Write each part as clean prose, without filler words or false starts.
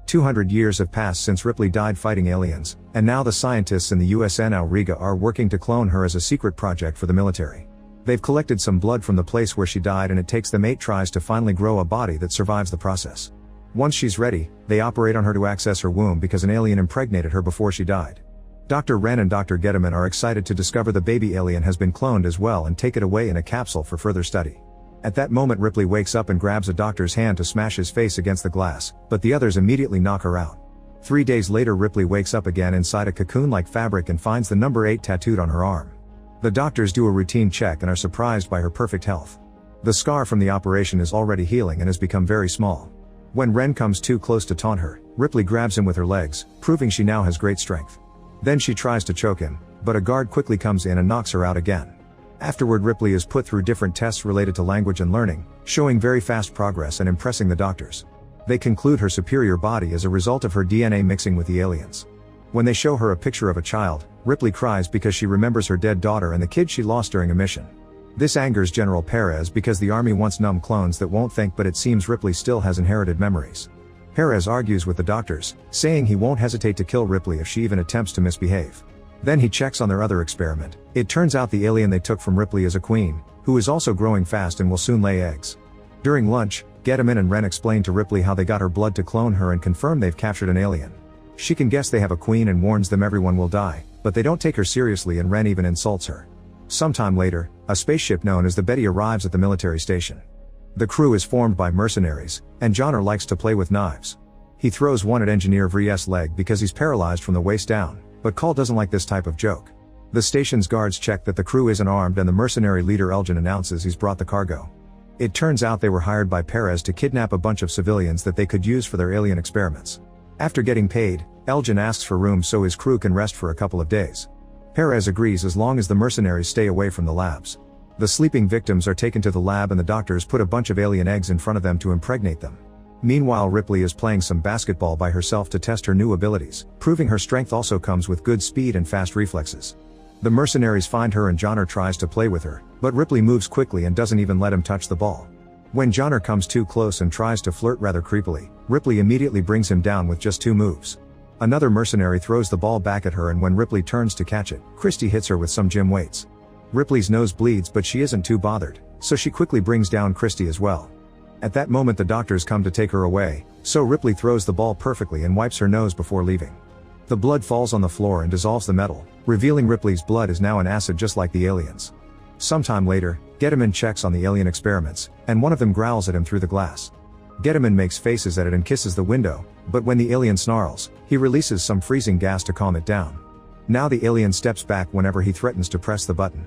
200 years have passed since Ripley died fighting aliens, and now the scientists in the USN Auriga are working to clone her as a secret project for the military. They've collected some blood from the place where she died, and it takes them 8 tries to finally grow a body that survives the process. Once she's ready, they operate on her to access her womb because an alien impregnated her before she died. Dr. Wren and Dr. Gettman are excited to discover the baby alien has been cloned as well and take it away in a capsule for further study. At that moment Ripley wakes up and grabs a doctor's hand to smash his face against the glass, but the others immediately knock her out. 3 days later Ripley wakes up again inside a cocoon-like fabric and finds the number 8 tattooed on her arm. The doctors do a routine check and are surprised by her perfect health. The scar from the operation is already healing and has become very small. When Wren comes too close to taunt her, Ripley grabs him with her legs, proving she now has great strength. Then she tries to choke him, but a guard quickly comes in and knocks her out again. Afterward Ripley is put through different tests related to language and learning, showing very fast progress and impressing the doctors. They conclude her superior body as a result of her DNA mixing with the aliens. When they show her a picture of a child, Ripley cries because she remembers her dead daughter and the kid she lost during a mission. This angers General Perez because the army wants numb clones that won't think, but it seems Ripley still has inherited memories. Perez argues with the doctors, saying he won't hesitate to kill Ripley if she even attempts to misbehave. Then he checks on their other experiment. It turns out the alien they took from Ripley is a queen, who is also growing fast and will soon lay eggs. During lunch, Gettman and Wren explain to Ripley how they got her blood to clone her and confirm they've captured an alien. She can guess they have a queen and warns them everyone will die, but they don't take her seriously and Wren even insults her. Sometime later, a spaceship known as the Betty arrives at the military station. The crew is formed by mercenaries, and Johnner likes to play with knives. He throws one at Engineer Vries's leg because he's paralyzed from the waist down, but Call doesn't like this type of joke. The station's guards check that the crew isn't armed and the mercenary leader Elgin announces he's brought the cargo. It turns out they were hired by Perez to kidnap a bunch of civilians that they could use for their alien experiments. After getting paid, Elgin asks for room so his crew can rest for a couple of days. Perez agrees as long as the mercenaries stay away from the labs. The sleeping victims are taken to the lab and the doctors put a bunch of alien eggs in front of them to impregnate them. Meanwhile Ripley is playing some basketball by herself to test her new abilities, proving her strength also comes with good speed and fast reflexes. The mercenaries find her and Johnner tries to play with her, but Ripley moves quickly and doesn't even let him touch the ball. When Johnner comes too close and tries to flirt rather creepily, Ripley immediately brings him down with just 2 moves. Another mercenary throws the ball back at her and when Ripley turns to catch it, Christie hits her with some gym weights. Ripley's nose bleeds but she isn't too bothered, so she quickly brings down Christie as well. At that moment the doctors come to take her away, so Ripley throws the ball perfectly and wipes her nose before leaving. The blood falls on the floor and dissolves the metal, revealing Ripley's blood is now an acid just like the aliens. Sometime later, Gettman checks on the alien experiments, and one of them growls at him through the glass. Gettman makes faces at it and kisses the window, but when the alien snarls, he releases some freezing gas to calm it down. Now the alien steps back whenever he threatens to press the button.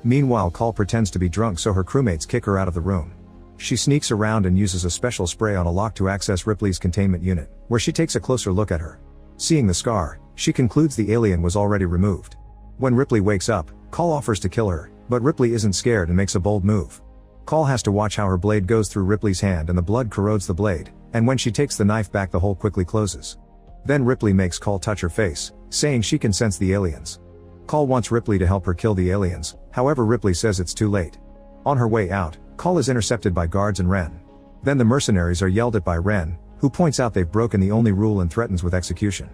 Meanwhile Call pretends to be drunk so her crewmates kick her out of the room. She sneaks around and uses a special spray on a lock to access Ripley's containment unit, where she takes a closer look at her. Seeing the scar, she concludes the alien was already removed. When Ripley wakes up, Call offers to kill her, but Ripley isn't scared and makes a bold move. Call has to watch how her blade goes through Ripley's hand and the blood corrodes the blade, and when she takes the knife back the hole quickly closes. Then Ripley makes Call touch her face, saying she can sense the aliens. Call wants Ripley to help her kill the aliens, however Ripley says it's too late. On her way out, Call is intercepted by guards and Wren. Then the mercenaries are yelled at by Wren, who points out they've broken the only rule and threatens with execution.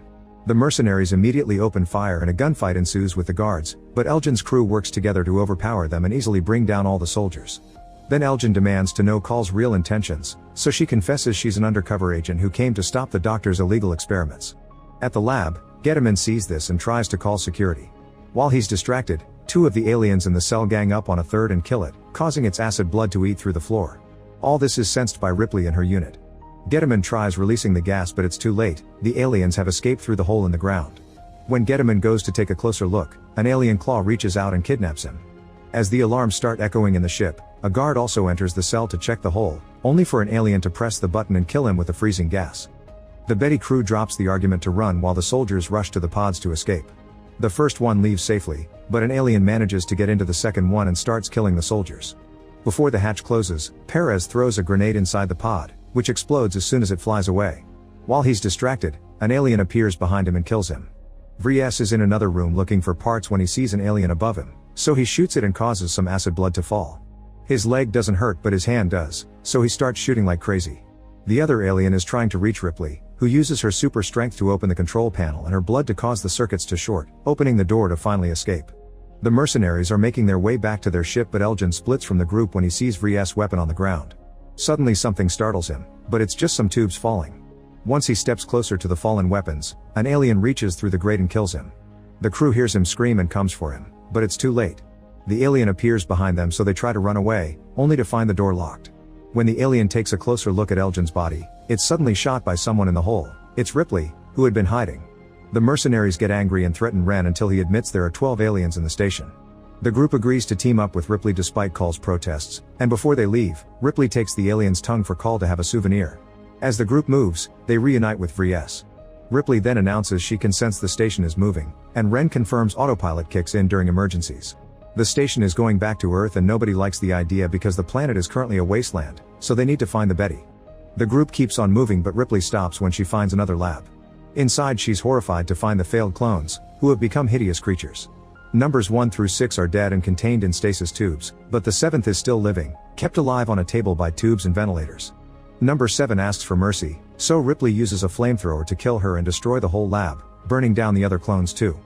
The mercenaries immediately open fire and a gunfight ensues with the guards, but Elgin's crew works together to overpower them and easily bring down all the soldiers. Then Elgin demands to know Call's real intentions, so she confesses she's an undercover agent who came to stop the doctor's illegal experiments. At the lab, Gettman sees this and tries to call security. While he's distracted, 2 of the aliens in the cell gang up on a third and kill it, causing its acid blood to eat through the floor. All this is sensed by Ripley and her unit. Gettman tries releasing the gas but it's too late, the aliens have escaped through the hole in the ground. When Gettman goes to take a closer look, an alien claw reaches out and kidnaps him. As the alarms start echoing in the ship, a guard also enters the cell to check the hole, only for an alien to press the button and kill him with the freezing gas. The Betty crew drops the argument to run while the soldiers rush to the pods to escape. The first one leaves safely, but an alien manages to get into the second one and starts killing the soldiers. Before the hatch closes, Perez throws a grenade inside the pod, which explodes as soon as it flies away. While he's distracted, an alien appears behind him and kills him. Vries is in another room looking for parts when he sees an alien above him, so he shoots it and causes some acid blood to fall. His leg doesn't hurt but his hand does, so he starts shooting like crazy. The other alien is trying to reach Ripley, who uses her super strength to open the control panel and her blood to cause the circuits to short, opening the door to finally escape. The mercenaries are making their way back to their ship, but Elgin splits from the group when he sees Vries's weapon on the ground. Suddenly something startles him, but it's just some tubes falling. Once he steps closer to the fallen weapons, an alien reaches through the grate and kills him. The crew hears him scream and comes for him, but it's too late. The alien appears behind them, so they try to run away, only to find the door locked. When the alien takes a closer look at Elgin's body, it's suddenly shot by someone in the hole. It's Ripley, who had been hiding. The mercenaries get angry and threaten Ren until he admits there are 12 aliens in the station. The group agrees to team up with Ripley despite Call's protests, and before they leave, Ripley takes the alien's tongue for Call to have a souvenir. As the group moves, they reunite with Vries. Ripley then announces she can sense the station is moving, and Ren confirms autopilot kicks in during emergencies. The station is going back to Earth and nobody likes the idea because the planet is currently a wasteland, so they need to find the Betty. The group keeps on moving, but Ripley stops when she finds another lab. Inside, she's horrified to find the failed clones, who have become hideous creatures. Numbers 1 through 6 are dead and contained in stasis tubes, but the 7th is still living, kept alive on a table by tubes and ventilators. Number 7 asks for mercy, so Ripley uses a flamethrower to kill her and destroy the whole lab, burning down the other clones too.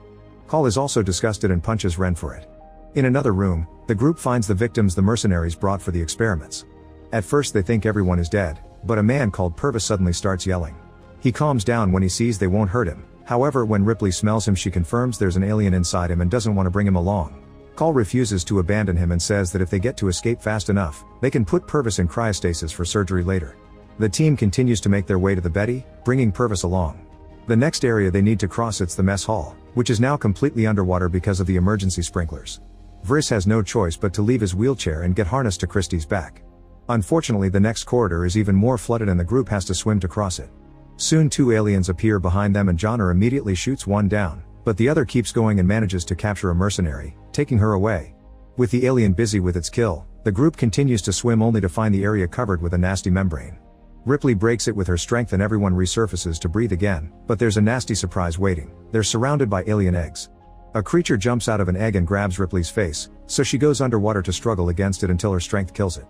Call is also disgusted and punches Ren for it. In another room, the group finds the victims the mercenaries brought for the experiments. At first they think everyone is dead, but a man called Purvis suddenly starts yelling. He calms down when he sees they won't hurt him. However, when Ripley smells him, she confirms there's an alien inside him and doesn't want to bring him along. Call refuses to abandon him and says that if they get to escape fast enough, they can put Purvis in cryostasis for surgery later. The team continues to make their way to the Betty, bringing Purvis along. The next area they need to cross, it's the mess hall, which is now completely underwater because of the emergency sprinklers. Vries has no choice but to leave his wheelchair and get harnessed to Christie's back. Unfortunately, the next corridor is even more flooded and the group has to swim to cross it. Soon 2 aliens appear behind them and Johnner immediately shoots one down, but the other keeps going and manages to capture a mercenary, taking her away. With the alien busy with its kill, the group continues to swim only to find the area covered with a nasty membrane. Ripley breaks it with her strength and everyone resurfaces to breathe again, but there's a nasty surprise waiting. They're surrounded by alien eggs. A creature jumps out of an egg and grabs Ripley's face, so she goes underwater to struggle against it until her strength kills it.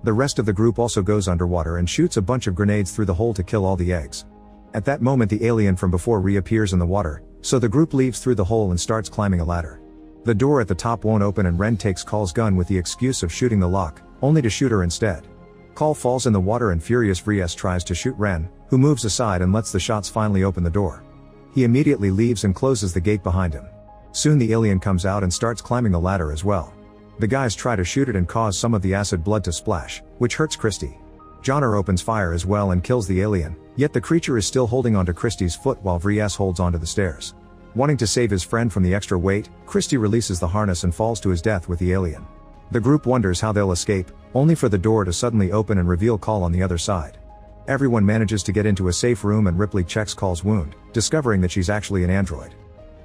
The rest of the group also goes underwater and shoots a bunch of grenades through the hole to kill all the eggs. At that moment the alien from before reappears in the water, so the group leaves through the hole and starts climbing a ladder. The door at the top won't open and Ren takes Call's gun with the excuse of shooting the lock, only to shoot her instead. Call falls in the water and furious Vries tries to shoot Ren, who moves aside and lets the shots finally open the door. He immediately leaves and closes the gate behind him. Soon the alien comes out and starts climbing the ladder as well. The guys try to shoot it and cause some of the acid blood to splash, which hurts Christie. Johnner opens fire as well and kills the alien, yet the creature is still holding onto Christie's foot while Vries holds onto the stairs. Wanting to save his friend from the extra weight, Christie releases the harness and falls to his death with the alien. The group wonders how they'll escape, only for the door to suddenly open and reveal Call on the other side. Everyone manages to get into a safe room and Ripley checks Call's wound, discovering that she's actually an android.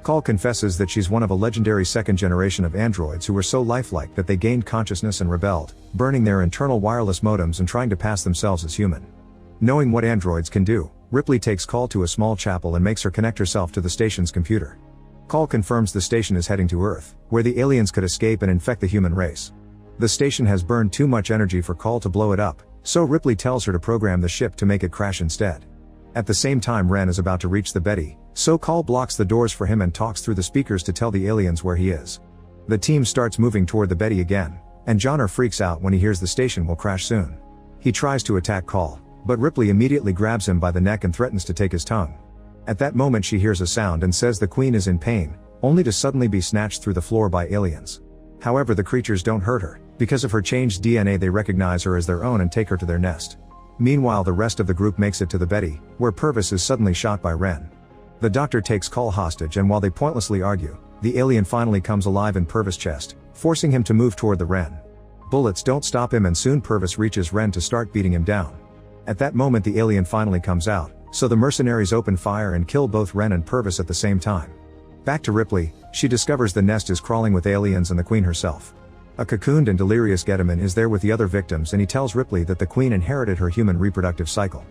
Call confesses that she's one of a legendary second generation of androids who were so lifelike that they gained consciousness and rebelled, burning their internal wireless modems and trying to pass themselves as human. Knowing what androids can do, Ripley takes Call to a small chapel and makes her connect herself to the station's computer. Call confirms the station is heading to Earth, where the aliens could escape and infect the human race. The station has burned too much energy for Call to blow it up, so Ripley tells her to program the ship to make it crash instead. At the same time Ren is about to reach the Betty, so Call blocks the doors for him and talks through the speakers to tell the aliens where he is. The team starts moving toward the Betty again, and Johnner freaks out when he hears the station will crash soon. He tries to attack Call, but Ripley immediately grabs him by the neck and threatens to take his tongue. At that moment she hears a sound and says the Queen is in pain, only to suddenly be snatched through the floor by aliens. However, the creatures don't hurt her. Because of her changed DNA they recognize her as their own and take her to their nest. Meanwhile the rest of the group makes it to the Betty, where Purvis is suddenly shot by Ren. The doctor takes Call hostage and while they pointlessly argue, the alien finally comes alive in Purvis' chest, forcing him to move toward the Ren. Bullets don't stop him and soon Purvis reaches Ren to start beating him down. At that moment the alien finally comes out, so the mercenaries open fire and kill both Ren and Purvis at the same time. Back to Ripley, she discovers the nest is crawling with aliens and the Queen herself. A cocooned and delirious Getaman is there with the other victims and he tells Ripley that the Queen inherited her human reproductive cycle.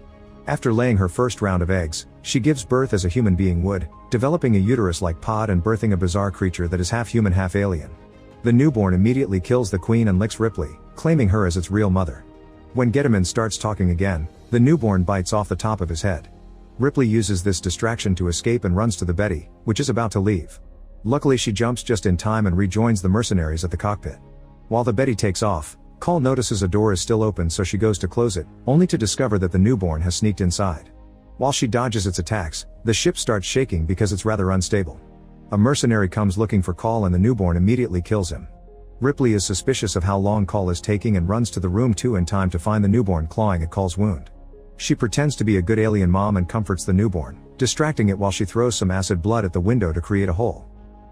After laying her first round of eggs, she gives birth as a human being would, developing a uterus-like pod and birthing a bizarre creature that is half human half alien. The newborn immediately kills the Queen and licks Ripley, claiming her as its real mother. When Getaman starts talking again, the newborn bites off the top of his head. Ripley uses this distraction to escape and runs to the Betty, which is about to leave. Luckily she jumps just in time and rejoins the mercenaries at the cockpit. While the Betty takes off, Call notices a door is still open, so she goes to close it, only to discover that the newborn has sneaked inside. While she dodges its attacks, the ship starts shaking because it's rather unstable. A mercenary comes looking for Call and the newborn immediately kills him. Ripley is suspicious of how long Call is taking and runs to the room 2 in time to find the newborn clawing at Call's wound. She pretends to be a good alien mom and comforts the newborn, distracting it while she throws some acid blood at the window to create a hole.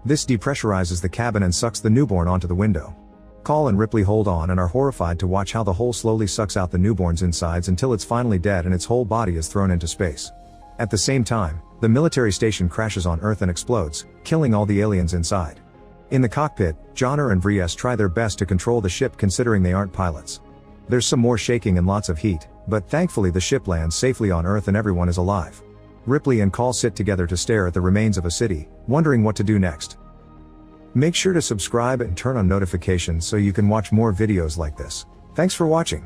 This depressurizes the cabin and sucks the newborn onto the window. Call and Ripley hold on and are horrified to watch how the hole slowly sucks out the newborn's insides until it's finally dead and its whole body is thrown into space. At the same time, the military station crashes on Earth and explodes, killing all the aliens inside. In the cockpit, Johnner and Vries try their best to control the ship considering they aren't pilots. There's some more shaking and lots of heat, but thankfully the ship lands safely on Earth and everyone is alive. Ripley and Call sit together to stare at the remains of a city, wondering what to do next. Make sure to subscribe and turn on notifications so you can watch more videos like this. Thanks for watching.